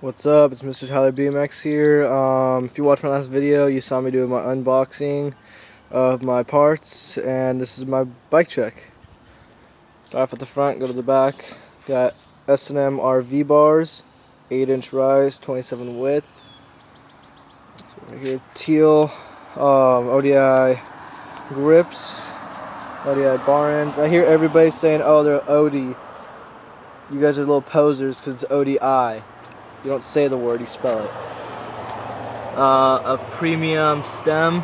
What's up? It's Mr. Tyler BMX here. If you watched my last video, you saw me doing my unboxing of my parts, and this is my bike check. Start off at the front, go to the back. Got S&M RV bars, 8-inch rise, 27 width. So right here, teal ODI grips, ODI bar ends. I hear everybody saying, "Oh, they're OD." You guys are little posers because it's ODI. You don't say the word, you spell it. A premium stem.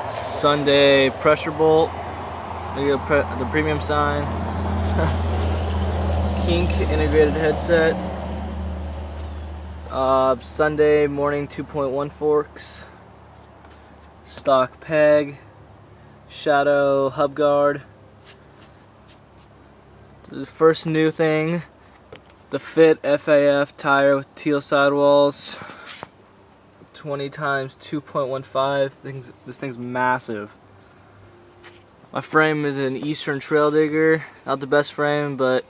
Sunday pressure bolt. The premium sign. Kink integrated headset. Sunday morning 2.1 forks. Stock peg. Shadow hub guard. The first new thing. The Fit FAF tire with teal sidewalls, 20 times 2.15. This thing's massive. My frame is an Eastern Trail Digger. Not the best frame, but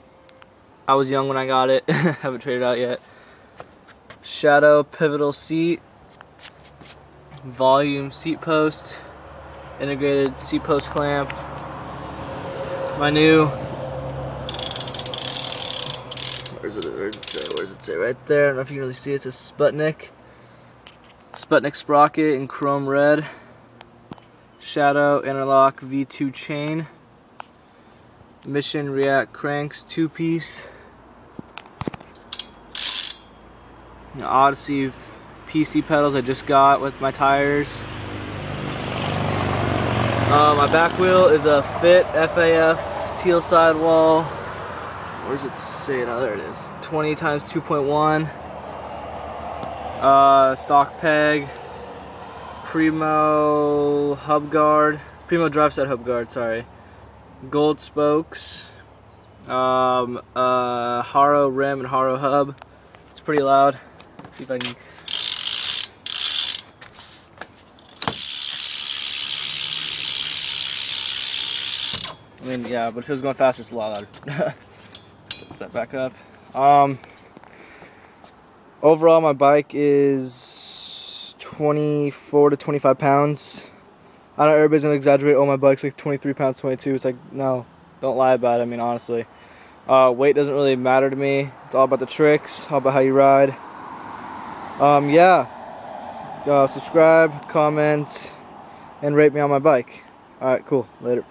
I was young when I got it. Haven't traded out yet. Shadow pivotal seat, volume seat post, integrated seat post clamp. My new Where's it say? Right there. I don't know if you can really see it. It says Sputnik sprocket in chrome red. Shadow interlock V2 chain. Mission React cranks 2-piece. Odyssey PC pedals I just got with my tires. My back wheel is a Fit FAF teal sidewall. Where does it say it? Oh, there it is. 20 times 2.1. Stock peg. Primo hub guard. Primo drive set hub guard, sorry. Gold spokes. Haro rim and Haro hub. It's pretty loud. Let's see if I can. I mean, yeah, but if it was going faster, it's a lot louder. Put that back up. Overall, my bike is 24 to 25 pounds. I know everybody's gonna exaggerate. Oh, my bike's like 23 pounds, 22. It's like, no, don't lie about it. I mean, honestly, weight doesn't really matter to me. It's all about the tricks, all about how you ride. Yeah. Subscribe, comment, and rate me on my bike. All right, cool. Later.